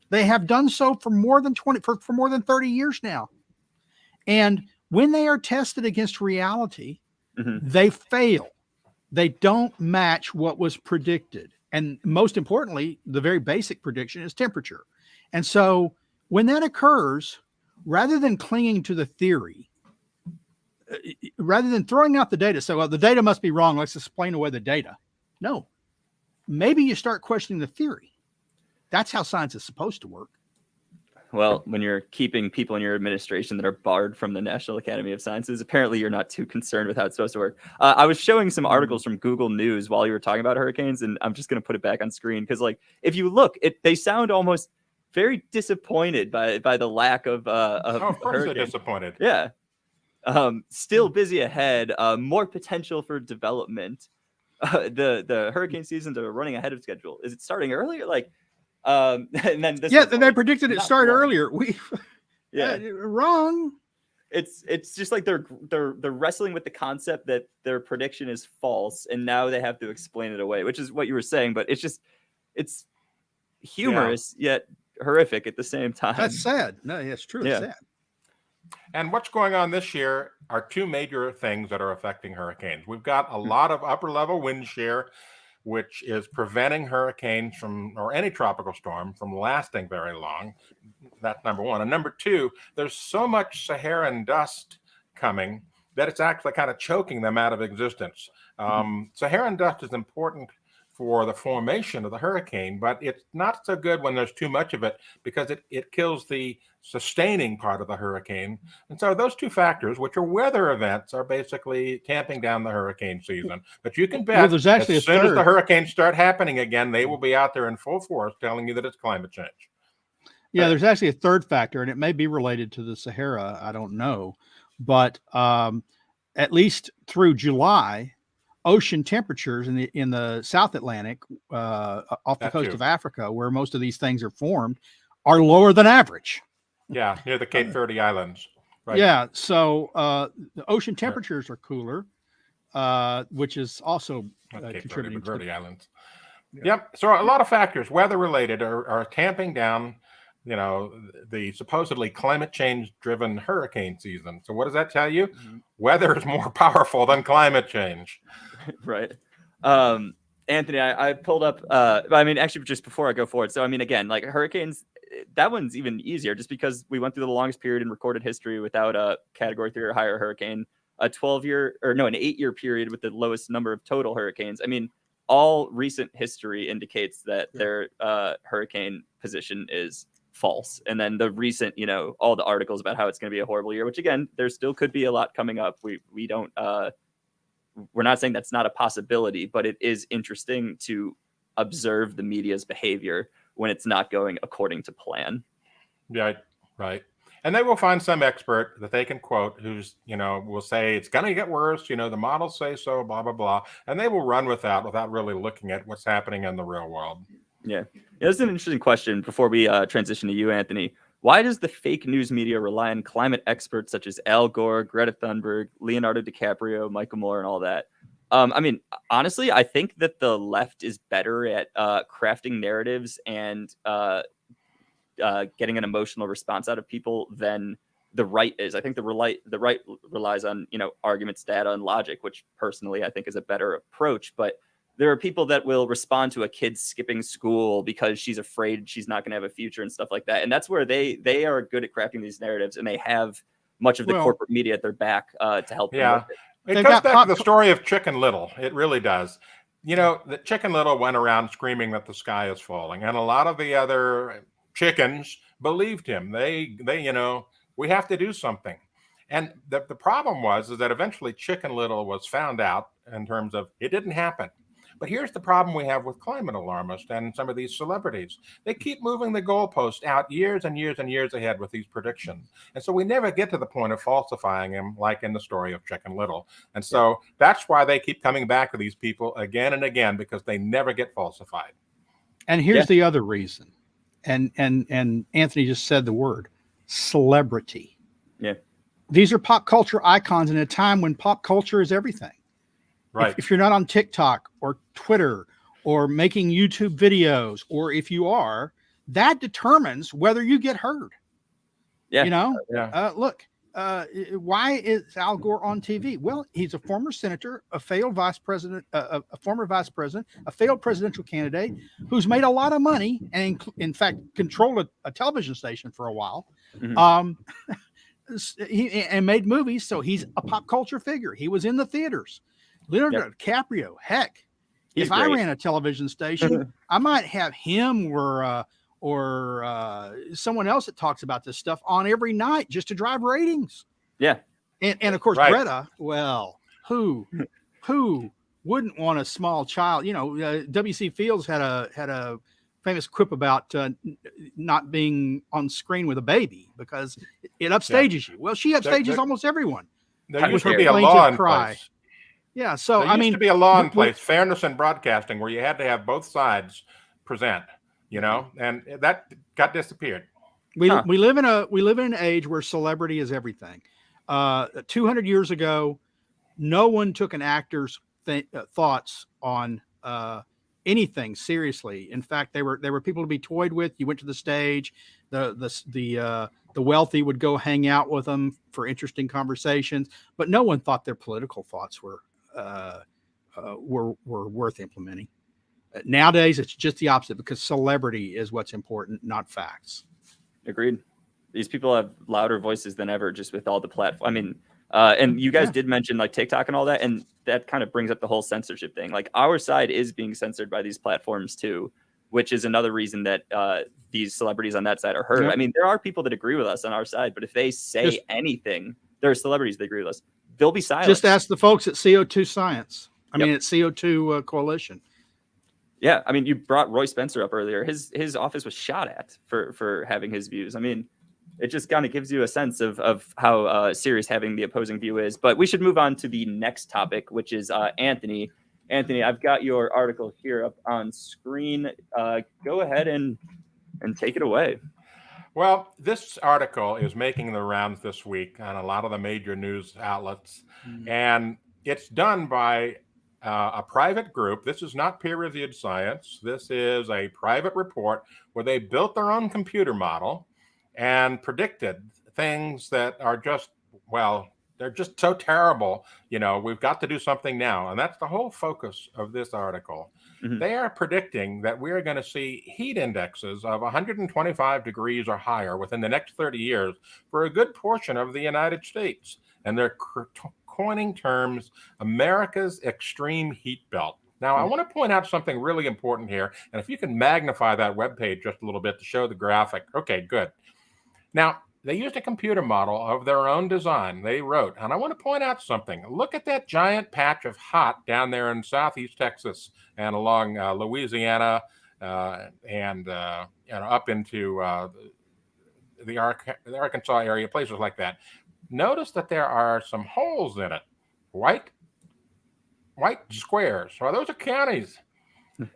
They have done so for more than 30 years now. And when they are tested against reality, they fail. They don't match what was predicted. And most importantly, the very basic prediction is temperature. And so when that occurs, rather than clinging to the theory, rather than throwing out the data, so well, the data must be wrong, let's explain away the data. No, maybe you start questioning the theory. That's how science is supposed to work. Well, when you're keeping people in your administration that are barred from the National Academy of Sciences, apparently you're not too concerned with how it's supposed to work. I was showing some articles from Google News while you were talking about hurricanes, and I'm just going to put it back on screen because, like, if you look, they sound almost very disappointed by the lack of of course they're disappointed. Yeah. Still busy ahead. More potential for development. The hurricane seasons are running ahead of schedule. Is it starting earlier? And then they predicted it started earlier. Wrong. It's just like they're wrestling with the concept that their prediction is false, and now they have to explain it away, which is what you were saying. But it's humorous yet horrific at the same time. That's sad. No, it's truly sad. And what's going on this year are two major things that are affecting hurricanes. We've got a lot of upper level wind shear, which is preventing hurricanes or any tropical storm from lasting very long. That's number one. And number two, there's so much Saharan dust coming that it's actually kind of choking them out of existence. Saharan dust is important for the formation of the hurricane, but it's not so good when there's too much of it because it kills the sustaining part of the hurricane. And so those two factors, which are weather events, are basically tamping down the hurricane season. But you can bet there's actually as soon as the hurricanes start happening again, they will be out there in full force telling you that it's climate change. Yeah, there's actually a third factor, and it may be related to the Sahara. I don't know. But at least through July, ocean temperatures in the South Atlantic, off the coast of Africa, where most of these things are formed, are lower than average. Yeah, near the Cape Verde Islands. Right. Yeah, so the ocean temperatures are cooler, which is also contributing to Verde Islands. Yep. So a lot of factors, weather related, are tamping down, the supposedly climate change driven hurricane season. So what does that tell you? Weather is more powerful than climate change. Right. Anthony, I pulled up, actually just before I go forward. So, again, like hurricanes, that one's even easier just because we went through the longest period in recorded history without a category 3 or higher hurricane, an 8-year period with the lowest number of total hurricanes. All recent history indicates that their hurricane position is false. And then the recent, all the articles about how it's going to be a horrible year, which again, there still could be a lot coming up. We don't, we're not saying that's not a possibility, but it is interesting to observe the media's behavior when it's not going according to plan. Yeah, right. And they will find some expert that they can quote who's, will say it's going to get worse. The models say so, blah, blah, blah. And they will run with that without really looking at what's happening in the real world. Yeah. This is an interesting question before we transition to you, Anthony. Why does the fake news media rely on climate experts such as Al Gore, Greta Thunberg, Leonardo DiCaprio, Michael Moore, and all that? Honestly, I think that the left is better at crafting narratives and getting an emotional response out of people than the right is. I think the right relies on, arguments, data, and logic, which personally I think is a better approach. But there are people that will respond to a kid skipping school because she's afraid she's not going to have a future and stuff like that. And that's where they are good at crafting these narratives, and they have much of the corporate media at their back to help them with it. It goes back to the story of Chicken Little. It really does. The Chicken Little went around screaming that the sky is falling, and a lot of the other chickens believed him. They we have to do something. And the problem is that eventually Chicken Little was found out in terms of it didn't happen. But here's the problem we have with climate alarmists and some of these celebrities. They keep moving the goalpost out years and years and years ahead with these predictions. And so we never get to the point of falsifying them, like in the story of Chicken Little. And so that's why they keep coming back to these people again and again, because they never get falsified. And here's the other reason. And Anthony just said the word, celebrity. Yeah. These are pop culture icons in a time when pop culture is everything. Right. If you're not on TikTok or Twitter or making YouTube videos, or if you are, that determines whether you get heard. Yeah. You know, Yeah. look, why is Al Gore on TV? Well, he's a former senator, a failed vice president, a former vice president, a failed presidential candidate who's made a lot of money and, in fact, controlled a television station for a while. Mhm. And made movies, so he's a pop culture figure. He was in the theaters. Leonardo DiCaprio, heck, He's if I great. ran a television station, I might have him or someone else that talks about this stuff on every night just to drive ratings. Yeah. And of course, Right. Greta, well, who wouldn't want a small child? You know, W.C. Fields had a famous quip about not being on screen with a baby because it upstages you. Well, she upstages almost everyone. There used With to be her a plaintive law in cry. place. Yeah, so There I used mean, to be a law in we- place, fairness in broadcasting, where you had to have both sides present, you know, and that got disappeared. we live in an age where celebrity is everything. 200 years ago, no one took an actor's thoughts on anything seriously. In fact, they were people to be toyed with. You went to the stage, the wealthy would go hang out with them for interesting conversations, but no one thought their political thoughts were worth implementing. Nowadays, it's just the opposite because celebrity is what's important, not facts. Agreed. These people have louder voices than ever, just with all the platform. I mean, and you guys did mention like TikTok and all that, and that kind of brings up the whole censorship thing. Like our side is being censored by these platforms too, which is another reason that these celebrities on that side are heard. Yep. I mean, there are people that agree with us on our side, but if they say anything, there are celebrities that agree with us. They'll be silent. Just ask the folks at CO2 Science. I Yep. mean, at CO2 Coalition. Yeah, I mean, you brought Roy Spencer up earlier. His office was shot at for having his views. I mean, it just kind of gives you a sense of how serious having the opposing view is. But we should move on to the next topic, which is Anthony. Anthony, I've got your article here up on screen. Go ahead and take it away. Well, this article is making the rounds this week on a lot of the major news outlets, and it's done by a private group. This is not peer-reviewed science. This is a private report where they built their own computer model and predicted things that are just, well, they're just so terrible. You know, we've got to do something now. And that's the whole focus of this article. Mhm. They are predicting that we're going to see heat indexes of 125 degrees or higher within the next 30 years for a good portion of the United States. And they're coining terms America's extreme heat belt. Now, I want to point out something really important here. And if you can magnify that webpage just a little bit to show the graphic. Okay, good. Now, they used a computer model of their own design. They wrote, and I want to point out something. Look at that giant patch of hot down there in southeast Texas and along Louisiana and up into the Arkansas area, places like that. Notice that there are some holes in it, white squares. Well, those are counties.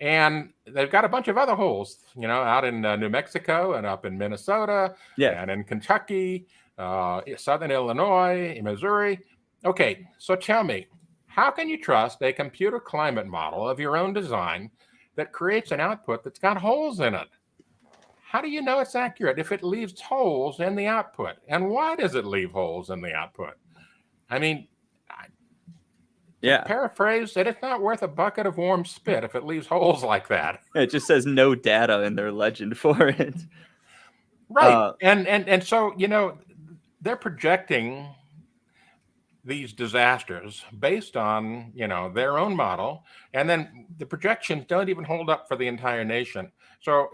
And they've got a bunch of other holes, you know, out in New Mexico and up in Minnesota and in Kentucky, Southern Illinois, Missouri. Okay, so tell me, how can you trust a computer climate model of your own design that creates an output that's got holes in it? How do you know it's accurate if it leaves holes in the output? And why does it leave holes in the output? I mean, paraphrase that it's not worth a bucket of warm spit if it leaves holes like that. It just says no data in their legend for it. Right. And so, you know, they're projecting these disasters based on, you know, their own model. And then the projections don't even hold up for the entire nation. So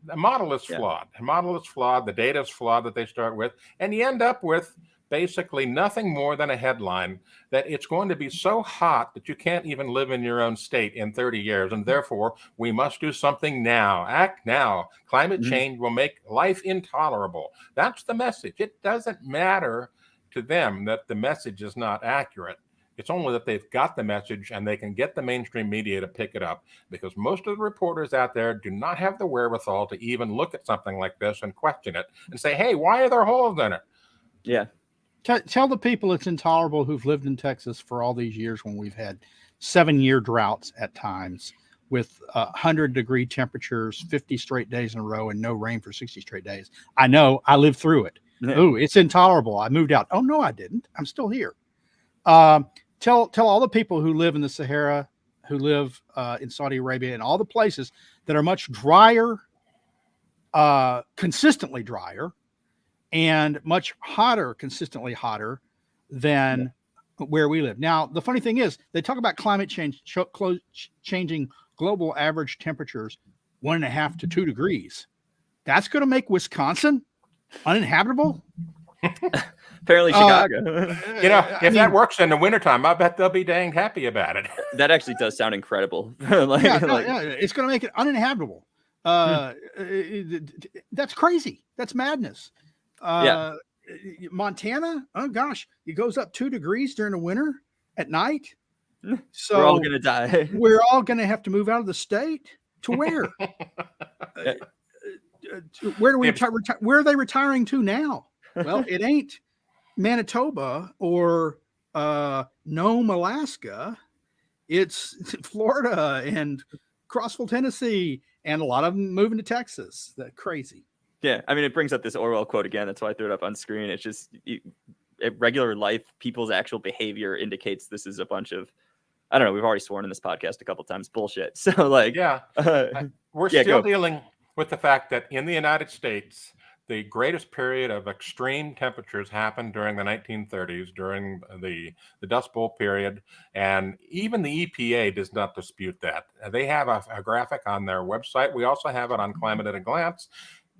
the model is flawed. The model is flawed. The data is flawed that they start with. And you end up with basically nothing more than a headline that it's going to be so hot that you can't even live in your own state in 30 years. And therefore, we must do something now. Act now. Climate change will make life intolerable. That's the message. It doesn't matter to them that the message is not accurate. It's only that they've got the message and they can get the mainstream media to pick it up, because most of the reporters out there do not have the wherewithal to even look at something like this and question it and say, hey, why are there holes in it? Yeah. Tell the people it's intolerable who've lived in Texas for all these years when we've had 7-year droughts at times with 100-degree temperatures, 50 straight days in a row, and no rain for 60 straight days. I know, I lived through it. Yeah. Oh, it's intolerable. I moved out. Oh, no, I didn't. I'm still here. Tell all the people who live in the Sahara, who live in Saudi Arabia, and all the places that are much drier, consistently drier, and much hotter, consistently hotter than where we live. Now, the funny thing is, they talk about climate change changing global average temperatures 1.5 to 2 degrees. That's going to make Wisconsin uninhabitable. Apparently Chicago. If that works in the wintertime, I bet they'll be dang happy about it. That actually does sound incredible. It's going to make it uninhabitable. That's crazy. That's madness. Montana, oh gosh, it goes up 2 degrees during the winter at night. So we're all going to die. We're all going to have to move out of the state. To where? Where do we where are they retiring to now? Well, it ain't Manitoba or Nome, Alaska. It's Florida and Crossville, Tennessee, and a lot of them moving to Texas. That's crazy. Yeah, I mean, it brings up this Orwell quote again. That's why I threw it up on screen. It's just regular life, people's actual behavior indicates this is a bunch of, I don't know, we've already sworn in this podcast a couple of times, bullshit. So we're still dealing with the fact that in the United States, the greatest period of extreme temperatures happened during the 1930s, during the Dust Bowl period. And even the EPA does not dispute that. They have a graphic on their website. We also have it on Climate at a Glance.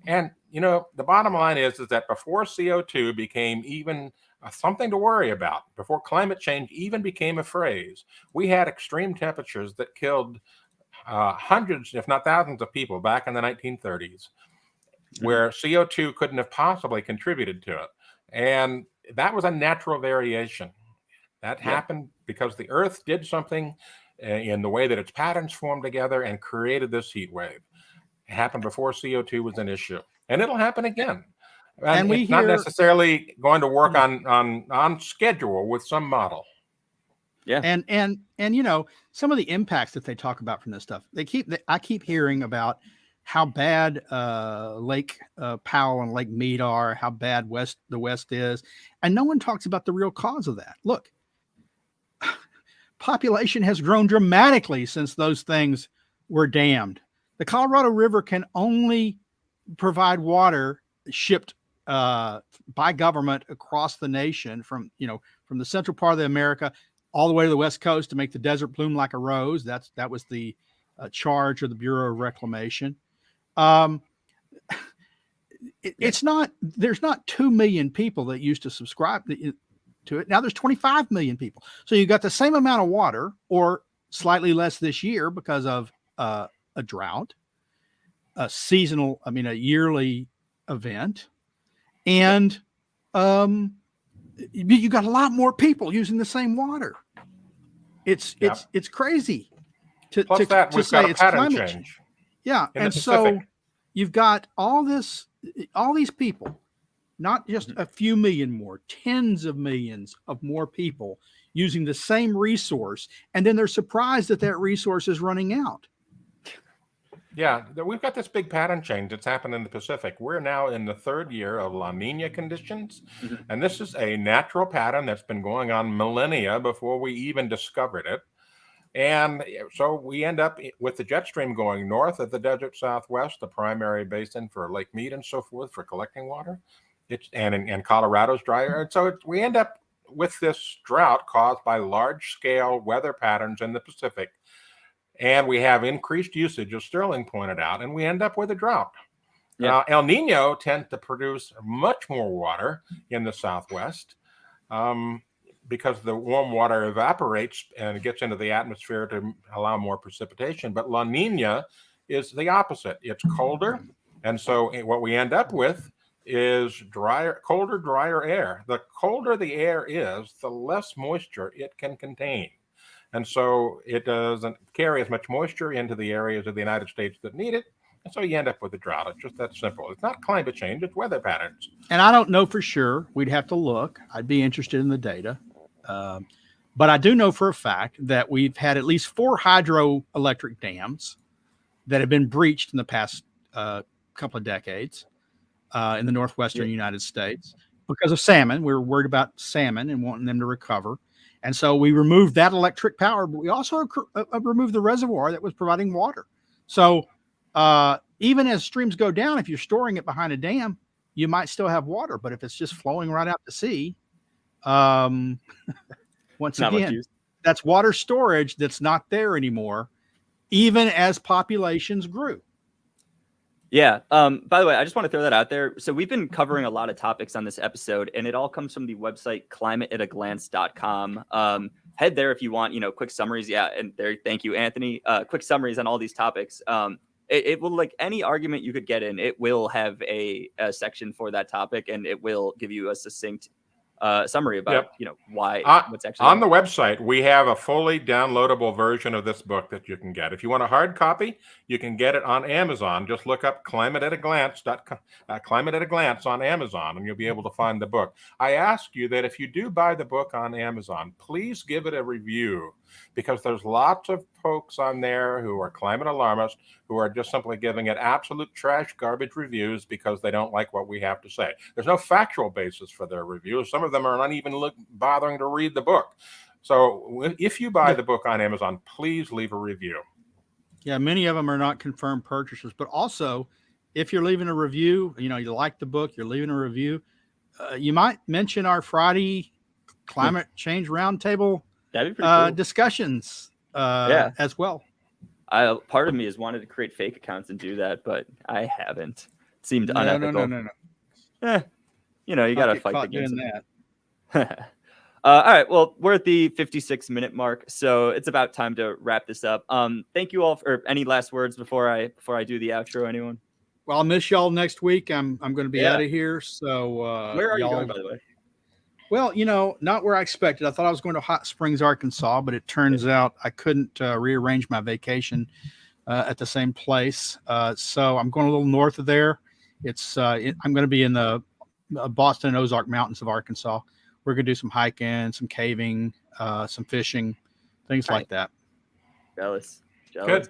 And, the bottom line is that before CO2 became even something to worry about, before climate change even became a phrase, we had extreme temperatures that killed hundreds, if not thousands of people back in the 1930s, where CO2 couldn't have possibly contributed to it. And that was a natural variation. That happened because the Earth did something in the way that its patterns formed together and created this heat wave. It happened before CO2 was an issue, and it'll happen again. And it's not necessarily going to work on schedule with some model. Yeah. And some of the impacts that they talk about from this stuff, I keep hearing about how bad Lake Powell and Lake Mead are, how bad the West is, and no one talks about the real cause of that. Look, population has grown dramatically since those things were dammed. The Colorado River can only provide water shipped by government across the nation from the central part of the America all the way to the West Coast to make the desert bloom like a rose. That was the charge of the Bureau of Reclamation. There's not 2 million people that used to subscribe to it. Now there's 25 million people. So you got the same amount of water, or slightly less this year because of a drought, a yearly event. And you got a lot more people using the same water. It's crazy to say it's climate change. Yeah. And so you've got all these people, not just a few million more, tens of millions of more people using the same resource. And then they're surprised that resource is running out. Yeah, we've got this big pattern change that's happened in the Pacific. We're now in the 3rd year of La Nina conditions. And this is a natural pattern that's been going on millennia before we even discovered it. And so we end up with the jet stream going north of the desert Southwest, the primary basin for Lake Mead and so forth for collecting water. And Colorado's drier. And so we end up with this drought caused by large-scale weather patterns in the Pacific. And we have increased usage, as Sterling pointed out, and we end up with a drought. Yeah. El Nino tends to produce much more water in the Southwest because the warm water evaporates and it gets into the atmosphere to allow more precipitation. But La Nina is the opposite. It's colder. And so what we end up with is colder, drier air. The colder the air is, the less moisture it can contain. And so it doesn't carry as much moisture into the areas of the United States that need it. And so you end up with a drought. It's just that simple. It's not climate change, it's weather patterns. And I don't know for sure. We'd have to look. I'd be interested in the data. But I do know for a fact that we've had at least 4 hydroelectric dams that have been breached in the past couple of decades in the northwestern United States because of salmon. We were worried about salmon and wanting them to recover. And so we removed that electric power, but we also removed the reservoir that was providing water. So even as streams go down, if you're storing it behind a dam, you might still have water. But if it's just flowing right out to sea, once again, that's water storage that's not there anymore, even as populations grew. Yeah. By the way, I just want to throw that out there. So we've been covering a lot of topics on this episode, and it all comes from the website climateataglance.com. Head there if you want, quick summaries. Yeah. And there, thank you, Anthony. Quick summaries on all these topics. It will, like any argument you could get in, it will have a section for that topic, and it will give you a succinct summary about why what's actually on the website. We have a fully downloadable version of this book that you can get. If you want a hard copy, you can get it on Amazon. Just look up Climate at a Glance on Amazon, and you'll be able to find the book. I ask you that if you do buy the book on Amazon, please give it a review, because there's lots of folks on there who are climate alarmists who are just simply giving it absolute trash garbage reviews because they don't like what we have to say. There's no factual basis for their reviews. Some of them are not even bothering to read the book. So if you buy the book on Amazon, please leave a review. Yeah, many of them are not confirmed purchasers, but also if you're leaving a review, you like the book, you're leaving a review, you might mention our Friday climate change roundtable That'd be pretty cool. discussions as well. Part of me has wanted to create fake accounts and do that, but I haven't. It seemed unethical. No. You got to fight against that. All right. Well, we're at the 56-minute mark, so it's about time to wrap this up. Thank you all for any last words before I do the outro. Anyone? Well, I'll miss y'all next week. I'm going to be out of here. So where are you going, by the way? Well, not where I expected. I thought I was going to Hot Springs, Arkansas, but it turns out I couldn't rearrange my vacation at the same place. So I'm going a little north of there. I'm going to be in the Boston and Ozark Mountains of Arkansas. We're going to do some hiking, some caving, some fishing, things like that. Jealous. Good.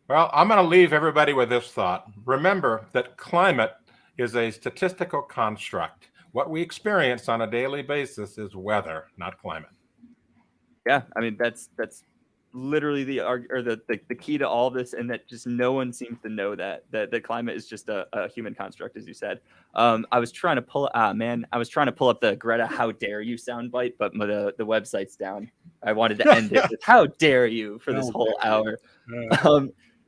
Well, I'm going to leave everybody with this thought. Remember that climate is a statistical construct. What we experience on a daily basis is weather, not climate. Yeah, I mean that's literally the key to all this, and that just no one seems to know that the climate is just a human construct, as you said. I was trying to pull up the Greta "How dare you" soundbite, but the website's down. I wanted to end it with "How dare you" for this whole hour.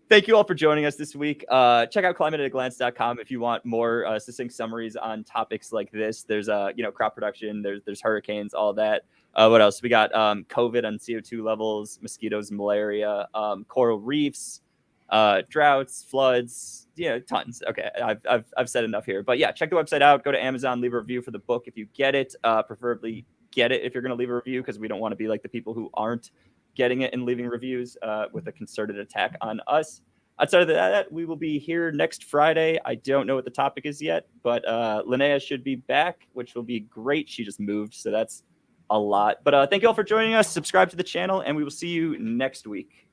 Thank you all for joining us this week. Check out climateataglance.com if you want more succinct summaries on topics like this. There's crop production, there's hurricanes, all that. What else? We got COVID on CO2 levels, mosquitoes, malaria, coral reefs, droughts, floods, tons. Okay, I've said enough here. But yeah, check the website out. Go to Amazon, leave a review for the book if you get it. Preferably get it if you're going to leave a review, because we don't want to be like the people who aren't getting it and leaving reviews with a concerted attack on us. Outside of that, we will be here next Friday. I don't know what the topic is yet, but Linnea should be back, which will be great. She just moved, so that's a lot. But thank you all for joining us. Subscribe to the channel, and we will see you next week.